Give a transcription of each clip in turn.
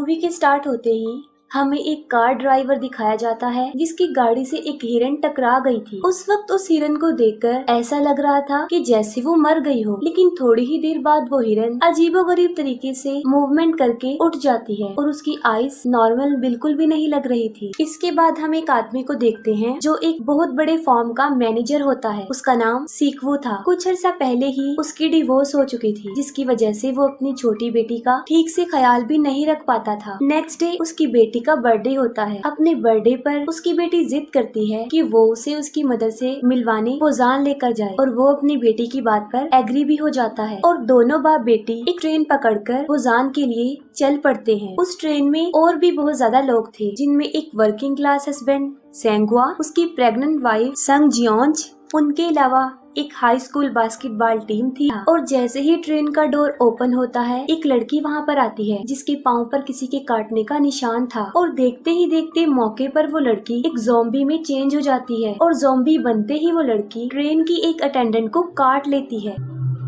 Movie के start होते ही हमें एक कार ड्राइवर दिखाया जाता है जिसकी गाड़ी से एक हिरन टकरा गई थी। उस वक्त उस हिरन को देखकर ऐसा लग रहा था कि जैसे वो मर गई हो, लेकिन थोड़ी ही देर बाद वो हिरन अजीबोगरीब तरीके से मूवमेंट करके उठ जाती है और उसकी आईज नॉर्मल बिल्कुल भी नहीं लग रही थी। इसके बाद हम एक आदमी को देखते हैं जो एक बहुत बड़े फॉर्म का मैनेजर होता है। उसका नाम सीक्वू था। कुछ अर्सा पहले ही उसकी डिवोर्स हो चुकी थी, जिसकी वजह से वो अपनी छोटी बेटी का ठीक से ख्याल भी नहीं रख पाता था। नेक्स्ट डे उसकी बेटी का बर्थडे होता है। अपने बर्थडे पर उसकी बेटी जिद करती है कि वो उसे उसकी मदर से मिलवाने पोजान लेकर जाए और वो अपनी बेटी की बात पर एग्री भी हो जाता है और दोनों बाप बेटी एक ट्रेन पकड़कर पोजान के लिए चल पड़ते हैं। उस ट्रेन में और भी बहुत ज्यादा लोग थे, जिनमें एक वर्किंग क्लास हस्बैंड सेंगुआ, उसकी प्रेग्नेंट वाइफ संग जियोंज, उनके अलावा एक हाई स्कूल बास्केटबॉल टीम थी। और जैसे ही ट्रेन का डोर ओपन होता है, एक लड़की वहाँ पर आती है जिसके पाँव पर किसी के काटने का निशान था और देखते ही देखते मौके पर वो लड़की एक ज़ॉम्बी में चेंज हो जाती है और ज़ॉम्बी बनते ही वो लड़की ट्रेन की एक अटेंडेंट को काट लेती है।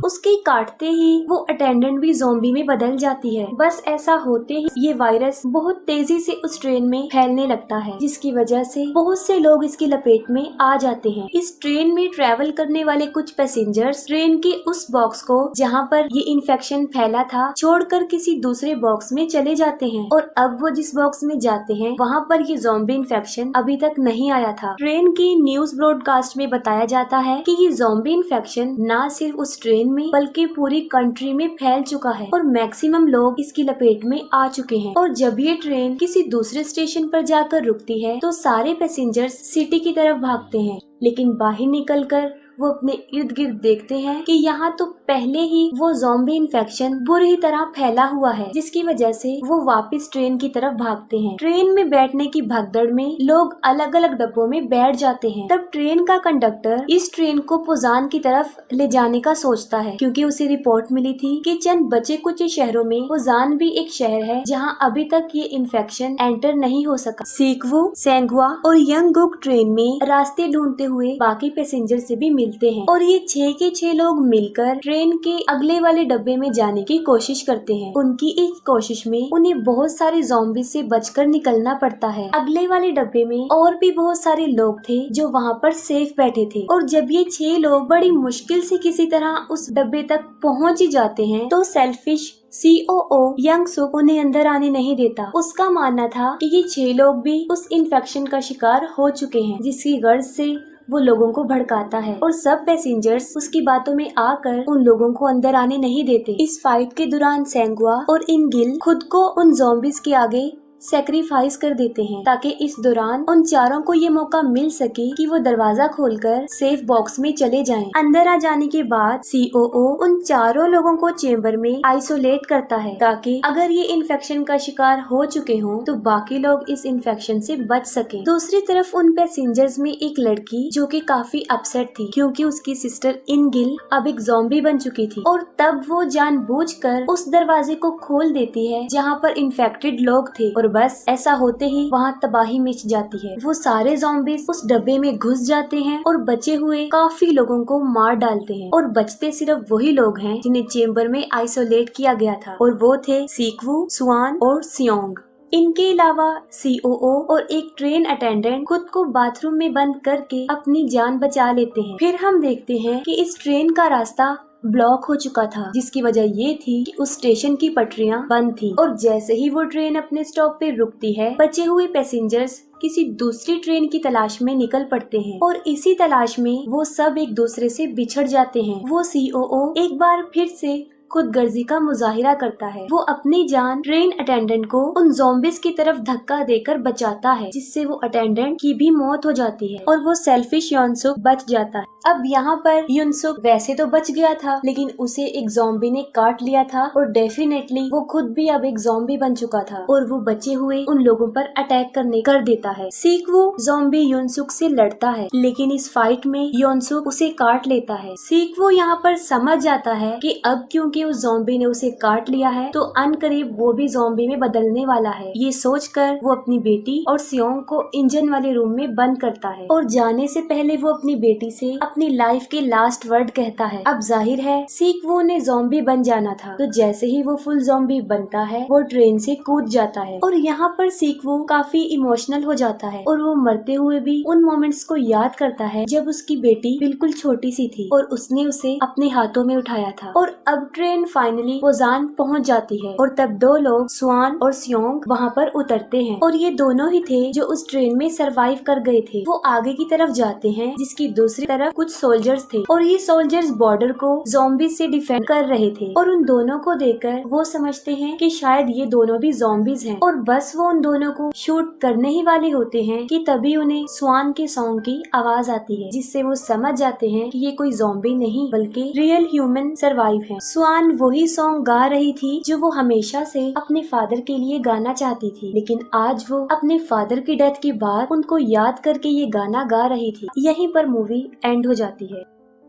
उसके काटते ही वो अटेंडेंट भी ज़ॉम्बी में बदल जाती है। बस ऐसा होते ही ये वायरस बहुत तेजी से उस ट्रेन में फैलने लगता है, जिसकी वजह से बहुत से लोग इसकी लपेट में आ जाते हैं। इस ट्रेन में ट्रेवल करने वाले कुछ पैसेंजर्स ट्रेन के उस बॉक्स को जहाँ पर ये इन्फेक्शन फैला था छोड़कर किसी दूसरे बॉक्स में चले जाते हैं और अब वो जिस बॉक्स में जाते हैं वहाँ पर ये ज़ॉम्बी इन्फेक्शन अभी तक नहीं आया था। ट्रेन की न्यूज ब्रॉडकास्ट में बताया जाता है कि ये ज़ॉम्बी इन्फेक्शन न सिर्फ उस ट्रेन में बल्कि पूरी कंट्री में फैल चुका है और मैक्सिमम लोग इसकी लपेट में आ चुके हैं। और जब ये ट्रेन किसी दूसरे स्टेशन पर जाकर रुकती है तो सारे पैसेंजर्स सिटी की तरफ भागते हैं, लेकिन बाहर निकलकर वो अपने इर्द गिर्द देखते हैं कि यहाँ तो पहले ही वो ज़ॉम्बी इन्फेक्शन बुरी तरह फैला हुआ है, जिसकी वजह से वो वापस ट्रेन की तरफ भागते हैं। ट्रेन में बैठने की भगदड़ में लोग अलग अलग डब्बों में बैठ जाते हैं। तब ट्रेन का कंडक्टर इस ट्रेन को पोजान की तरफ ले जाने का सोचता है, क्योंकि उसे रिपोर्ट मिली थी कि चंद बचे कुछ शहरों में पोजान भी एक शहर है जहाँ अभी तक ये इन्फेक्शन एंटर नहीं हो सका। सीक्वू, सेंगुआ और यंगगुक ट्रेन में रास्ते ढूंढते हुए बाकी पैसेंजर से भी मिलते हैं और ये 6 के 6 लोग मिलकर ट्रेन के अगले वाले डब्बे में जाने की कोशिश करते हैं। उनकी इस कोशिश में उन्हें बहुत सारे ज़ॉम्बी से बचकर निकलना पड़ता है। अगले वाले डब्बे में और भी बहुत सारे लोग थे जो वहाँ पर सेफ बैठे थे और जब ये 6 लोग बड़ी मुश्किल से किसी तरह उस डब्बे तक पहुँच ही जाते हैं तो सेल्फिश COO यंग सुक उन्हें अंदर आने नहीं देता। उसका मानना था कि ये 6 लोग भी उस इन्फेक्शन का शिकार हो चुके हैं, जिसकी गर्ज से वो लोगों को भड़काता है और सब पैसेंजर्स उसकी बातों में आकर उन लोगों को अंदर आने नहीं देते। इस फाइट के दौरान सेंगुआ और इनगिल खुद को उन ज़ॉम्बीज के आगे सेक्रीफाइस कर देते हैं ताकि इस दौरान उन चारों को ये मौका मिल सके कि वो दरवाजा खोलकर सेफ बॉक्स में चले जाएं। अंदर आ जाने के बाद COO उन चारों लोगों को चेंबर में आइसोलेट करता है ताकि अगर ये इन्फेक्शन का शिकार हो चुके हों तो बाकी लोग इस इन्फेक्शन से बच सके। दूसरी तरफ उन पैसेंजर्स में एक लड़की जो कि काफी अपसेट थी क्योंकि उसकी सिस्टर इनगिल अब एक ज़ॉम्बी बन चुकी थी और तब वो जानबूझकर उस दरवाजे को खोल देती है जहाँ पर इन्फेक्टेड लोग थे और बस ऐसा होते ही वहाँ तबाही मच जाती है। वो सारे ज़ॉम्बीज उस डब्बे में घुस जाते हैं और बचे हुए काफी लोगों को मार डालते हैं और बचते सिर्फ वही लोग हैं जिन्हें चेम्बर में आइसोलेट किया गया था और वो थे सीक्वू, सुआन और सियोंग। इनके अलावा COO और एक ट्रेन अटेंडेंट खुद को बाथरूम में बंद करके अपनी जान बचा लेते हैं। फिर हम देखते हैं कि इस ट्रेन का रास्ता ब्लॉक हो चुका था, जिसकी वजह ये थी कि उस स्टेशन की पटरियां बंद थी और जैसे ही वो ट्रेन अपने स्टॉप पे रुकती है बचे हुए पैसेंजर्स किसी दूसरी ट्रेन की तलाश में निकल पड़ते हैं और इसी तलाश में वो सब एक दूसरे से बिछड़ जाते हैं। वो COO एक बार फिर से खुदगर्जी का मुजाहिरा करता है। वो अपनी जान ट्रेन अटेंडेंट को उन ज़ॉम्बीज की तरफ धक्का देकर बचाता है, जिससे वो अटेंडेंट की भी मौत हो जाती है और वो सेल्फिश युनसुक बच जाता है। अब यहाँ पर युनसुक वैसे तो बच गया था, लेकिन उसे एक ज़ॉम्बी ने काट लिया था और डेफिनेटली वो खुद भी अब एक ज़ॉम्बी बन चुका था और वो बचे हुए उन लोगों पर अटैक करने कर देता है। सीक्वू ज़ॉम्बी युनसुक से लड़ता है, लेकिन इस फाइट में युनसुक उसे काट लेता है। सीक्वू यहाँ पर समझ जाता है कि अब क्योंकि क्योंकि उस ज़ॉम्बी ने उसे काट लिया है तो अनकरीब वो भी ज़ॉम्बी में बदलने वाला है। ये सोचकर वो अपनी बेटी और सियोंग को इंजन वाले रूम में बंद करता है और जाने से पहले वो अपनी बेटी से अपनी लाइफ के लास्ट वर्ड कहता है। अब जाहिर है सीक्वू ने ज़ॉम्बी बन जाना था, तो जैसे ही वो फुल ज़ॉम्बी बनता है वो ट्रेन से कूद जाता है और यहाँ पर सीक्वू काफी इमोशनल हो जाता है और वो मरते हुए भी उन मोमेंट्स को याद करता है जब उसकी बेटी बिल्कुल छोटी सी थी और उसने उसे अपने हाथों में उठाया था। और अब ट्रेन फाइनली पोजान पहुँच जाती है और तब दो लोग स्वान और सियोंग वहाँ पर उतरते हैं और ये दोनों ही थे जो उस ट्रेन में सरवाइव कर गए थे। वो आगे की तरफ जाते हैं जिसकी दूसरी तरफ कुछ सोल्जर्स थे और ये सोल्जर्स बॉर्डर को ज़ॉम्बी से डिफेंड कर रहे थे और उन दोनों को देखकर वो समझते हैं कि शायद ये दोनों भी ज़ॉम्बीज हैं और बस वो उन दोनों को शूट करने ही वाले होते हैं कि तभी उन्हें स्वान के सॉन्ग की आवाज आती है, जिससे वो समझ जाते हैं कि ये कोई ज़ॉम्बी नहीं बल्कि रियल ह्यूमन सरवाइव है। स्वान वही सॉन्ग गा रही थी जो वो हमेशा से अपने फादर के लिए गाना चाहती थी, लेकिन आज वो अपने फादर की डेथ के बाद उनको याद करके ये गाना गा रही थी। यहीं पर मूवी एंड हो जाती है।